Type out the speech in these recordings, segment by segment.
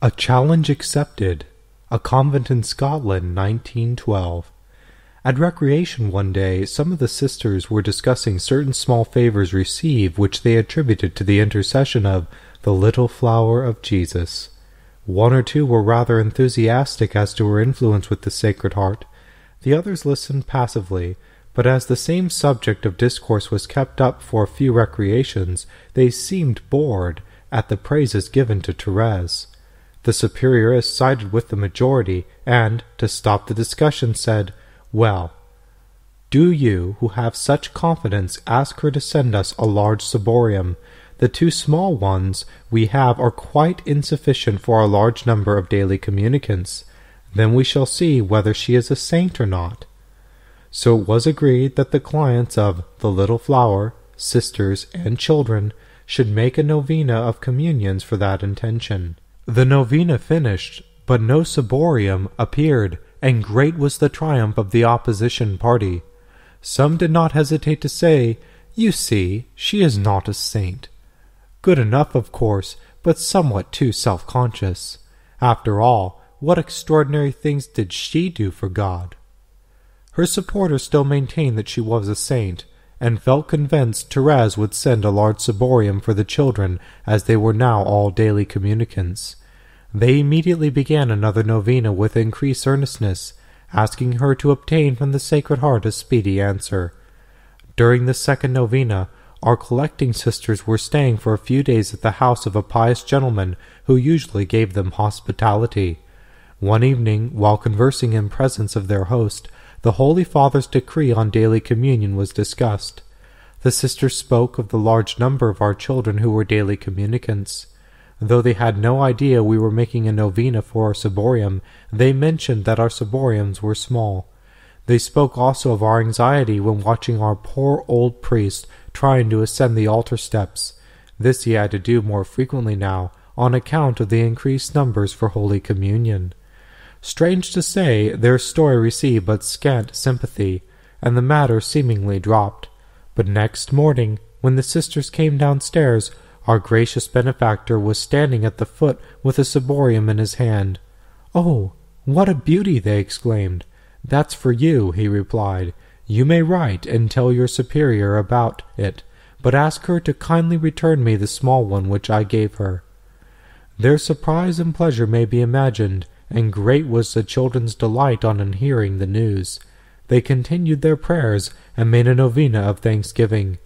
A Challenge Accepted. A Convent in Scotland, 1912. At recreation one day, some of the sisters were discussing certain small favors received which they attributed to the intercession of the little flower of Jesus. One or two were rather enthusiastic as to her influence with the Sacred Heart. The others listened passively, but as the same subject of discourse was kept up for a few recreations, they seemed bored at the praises given to Thérèse. The superioress sided with the majority, and, to stop the discussion, said, "Well, do you, who have such confidence, ask her to send us a large ciborium. The 2 small ones we have are quite insufficient for our large number of daily communicants. Then we shall see whether she is a saint or not." So it was agreed that the clients of the Little Flower, sisters, and children should make a novena of communions for that intention. The novena finished, but no ciborium appeared, and great was the triumph of the opposition party. Some did not hesitate to say, "You see, she is not a saint." Good enough, of course, but somewhat too self-conscious. After all, what extraordinary things did she do for God? Her supporters still maintained that she was a saint, and felt convinced Thérèse would send a large ciborium for the children, as they were now all daily communicants. They immediately began another novena with increased earnestness, asking her to obtain from the Sacred Heart a speedy answer. During the second novena, our collecting sisters were staying for a few days at the house of a pious gentleman who usually gave them hospitality. One evening, while conversing in presence of their host, the Holy Father's decree on daily communion was discussed. The sisters spoke of the large number of our children who were daily communicants. Though they had no idea we were making a novena for our ciborium, they mentioned that our ciboriums were small. They spoke also of our anxiety when watching our poor old priest trying to ascend the altar steps. This he had to do more frequently now, on account of the increased numbers for Holy Communion. Strange to say, their story received but scant sympathy, and the matter seemingly dropped. But next morning, when the sisters came downstairs, our gracious benefactor was standing at the foot with a ciborium in his hand. "Oh, what a beauty!" they exclaimed. "That's for you," he replied. "You may write and tell your superior about it, but ask her to kindly return me the small one which I gave her." Their surprise and pleasure may be imagined, and great was the children's delight on hearing the news. They continued their prayers, and made a novena of thanksgiving.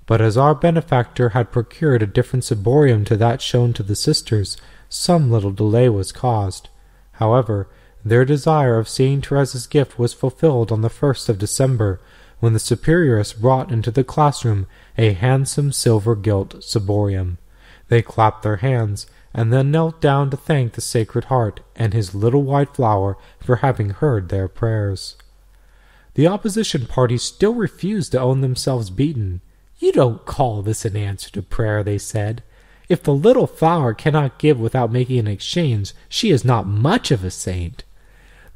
But as our benefactor had procured a different ciborium to that shown to the sisters, some little delay was caused. However, their desire of seeing Thérèse's gift was fulfilled on the 1st of December, when the superioress brought into the classroom a handsome silver-gilt ciborium. They clapped their hands, and then knelt down to thank the Sacred Heart and his little white flower for having heard their prayers. The opposition party still refused to own themselves beaten. "You don't call this an answer to prayer," they said. "If the little flower cannot give without making an exchange, she is not much of a saint."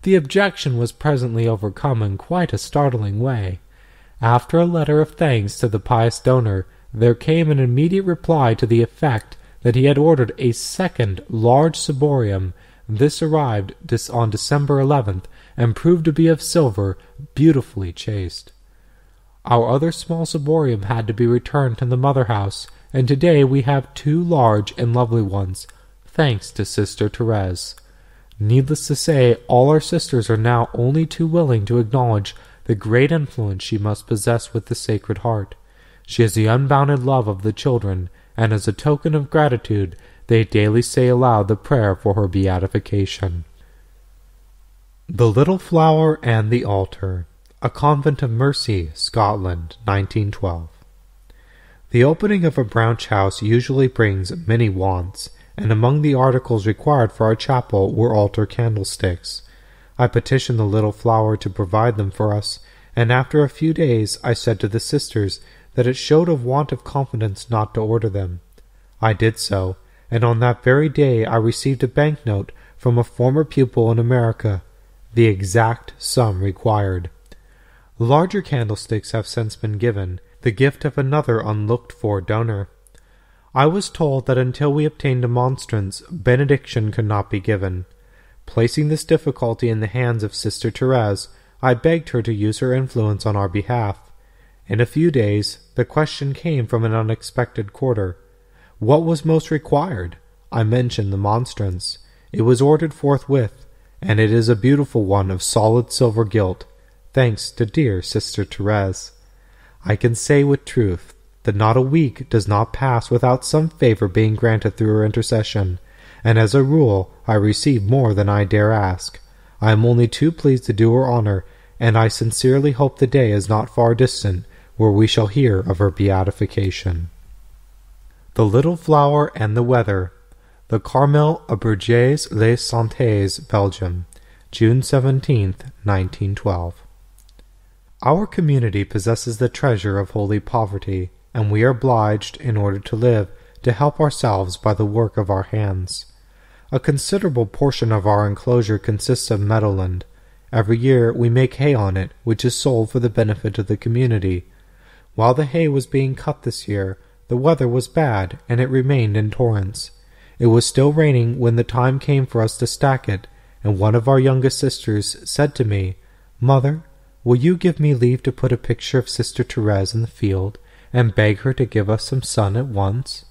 The objection was presently overcome in quite a startling way. After a letter of thanks to the pious donor, there came an immediate reply to the effect that he had ordered a second large ciborium. This arrived on December 11th, and proved to be of silver, beautifully chased. Our other small ciborium had to be returned to the mother house, and today we have 2 large and lovely ones, thanks to Sister Thérèse. Needless to say, all our sisters are now only too willing to acknowledge the great influence she must possess with the Sacred Heart. She has the unbounded love of the children, and as a token of gratitude, they daily say aloud the prayer for her beatification. The Little Flower and the Altar. A Convent of Mercy, Scotland, 1912. The opening of a branch house usually brings many wants, and among the articles required for our chapel were altar candlesticks. I petitioned the Little Flower to provide them for us, and after a few days I said to the sisters that it showed a want of confidence not to order them. I did so, and on that very day I received a banknote from a former pupil in America, the exact sum required. Larger candlesticks have since been given, the gift of another unlooked-for donor. I was told that until we obtained a monstrance, benediction could not be given. Placing this difficulty in the hands of Sister Thérèse, I begged her to use her influence on our behalf. In a few days, the question came from an unexpected quarter. What was most required? I mentioned the monstrance. It was ordered forthwith, and it is a beautiful one of solid silver gilt, thanks to dear Sister Thérèse. I can say with truth that not a week does not pass without some favor being granted through her intercession, and as a rule I receive more than I dare ask. I am only too pleased to do her honor, and I sincerely hope the day is not far distant where we shall hear of her beatification. The Little Flower and the Weather. The Carmel of Lisieux, Belgium, June 17th, 1912. Our community possesses the treasure of holy poverty, and we are obliged, in order to live, to help ourselves by the work of our hands. A considerable portion of our enclosure consists of meadowland. Every year we make hay on it, which is sold for the benefit of the community. While the hay was being cut this year, the weather was bad, and it remained in torrents. It was still raining when the time came for us to stack it, and one of our youngest sisters said to me, "Mother, will you give me leave to put a picture of Sister Thérèse in the field, and beg her to give us some sun at once?"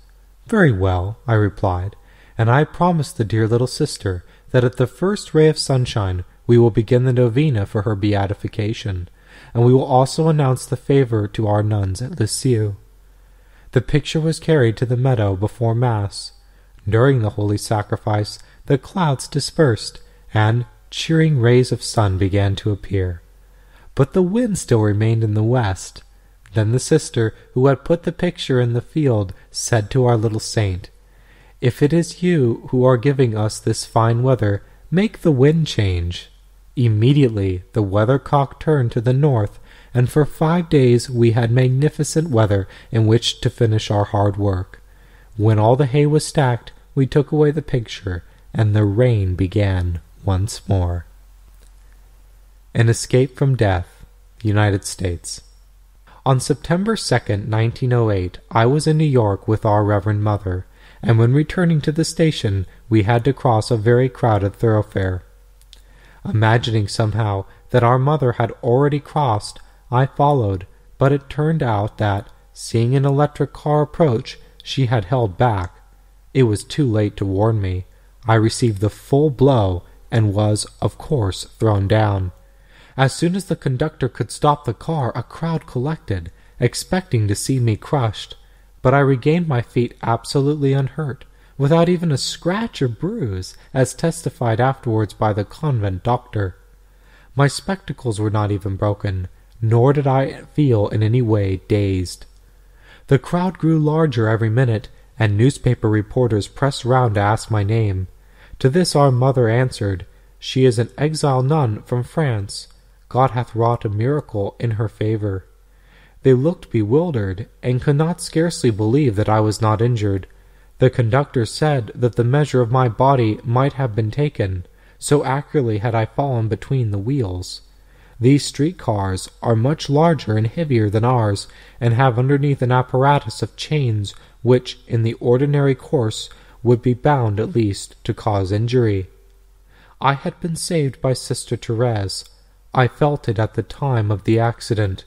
"Very well," I replied, "and I promised the dear little sister that at the first ray of sunshine we will begin the novena for her beatification, and we will also announce the favor to our nuns at Lisieux." The picture was carried to the meadow before Mass. During the holy sacrifice, the clouds dispersed, and cheering rays of sun began to appear. But the wind still remained in the west. Then the sister who had put the picture in the field said to our little saint, "If it is you who are giving us this fine weather, make the wind change." Immediately the weathercock turned to the north, and for 5 days we had magnificent weather in which to finish our hard work. When all the hay was stacked, we took away the picture, and the rain began once more. An Escape from Death, United States. On September 2nd, 1908, I was in New York with our Reverend Mother, and when returning to the station, we had to cross a very crowded thoroughfare. Imagining somehow that our mother had already crossed, I followed, but it turned out that, seeing an electric car approach, she had held back. It was too late to warn me. I received the full blow and was, of course, thrown down. As soon as the conductor could stop the car, a crowd collected, expecting to see me crushed, but I regained my feet absolutely unhurt, without even a scratch or bruise, as testified afterwards by the convent doctor. My spectacles were not even broken, nor did I feel in any way dazed. The crowd grew larger every minute, and newspaper reporters pressed round to ask my name. To this our mother answered, "She is an exiled nun from France. God hath wrought a miracle in her favor." They looked bewildered, and could not scarcely believe that I was not injured. The conductor said that the measure of my body might have been taken, so accurately had I fallen between the wheels. These streetcars are much larger and heavier than ours, and have underneath an apparatus of chains which, in the ordinary course, would be bound at least to cause injury. I had been saved by Sister Thérèse. I felt it at the time of the accident.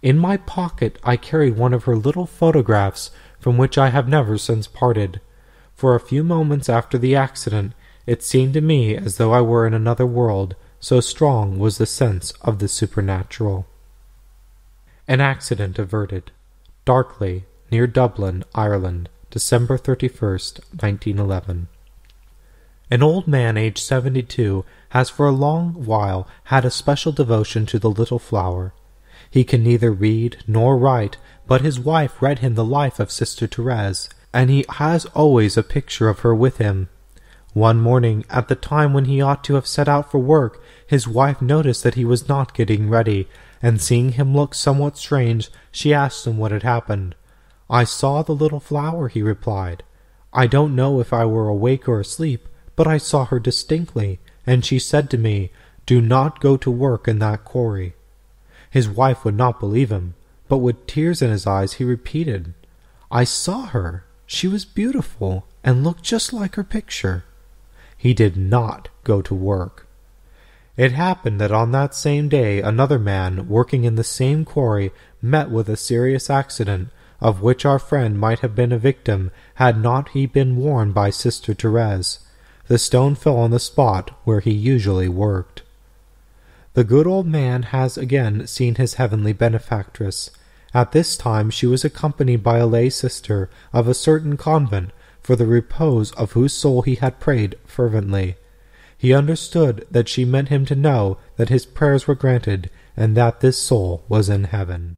In my pocket I carried one of her little photographs, from which I have never since parted. For a few moments after the accident, it seemed to me as though I were in another world, so strong was the sense of the supernatural. An accident averted. Darkley, near Dublin, Ireland, December 31st, 1911. An old man aged 72 has for a long while had a special devotion to the Little Flower. He can neither read nor write, but his wife read him the life of Sister Thérèse, and he has always a picture of her with him. One morning, at the time when he ought to have set out for work, his wife noticed that he was not getting ready, and seeing him look somewhat strange, she asked him what had happened. "I saw the Little Flower," he replied. "I don't know if I were awake or asleep, but I saw her distinctly, and she said to me, 'Do not go to work in that quarry.'" His wife would not believe him, but with tears in his eyes he repeated, "I saw her. She was beautiful and looked just like her picture. He did not go to work. It happened that on that same day another man working in the same quarry met with a serious accident, of which our friend might have been a victim had not he been warned by Sister Thérèse. The stone fell on the spot where he usually worked. The good old man has again seen his heavenly benefactress. At this time she was accompanied by a lay sister of a certain convent, for the repose of whose soul he had prayed fervently. He understood that she meant him to know that his prayers were granted, and that this soul was in heaven.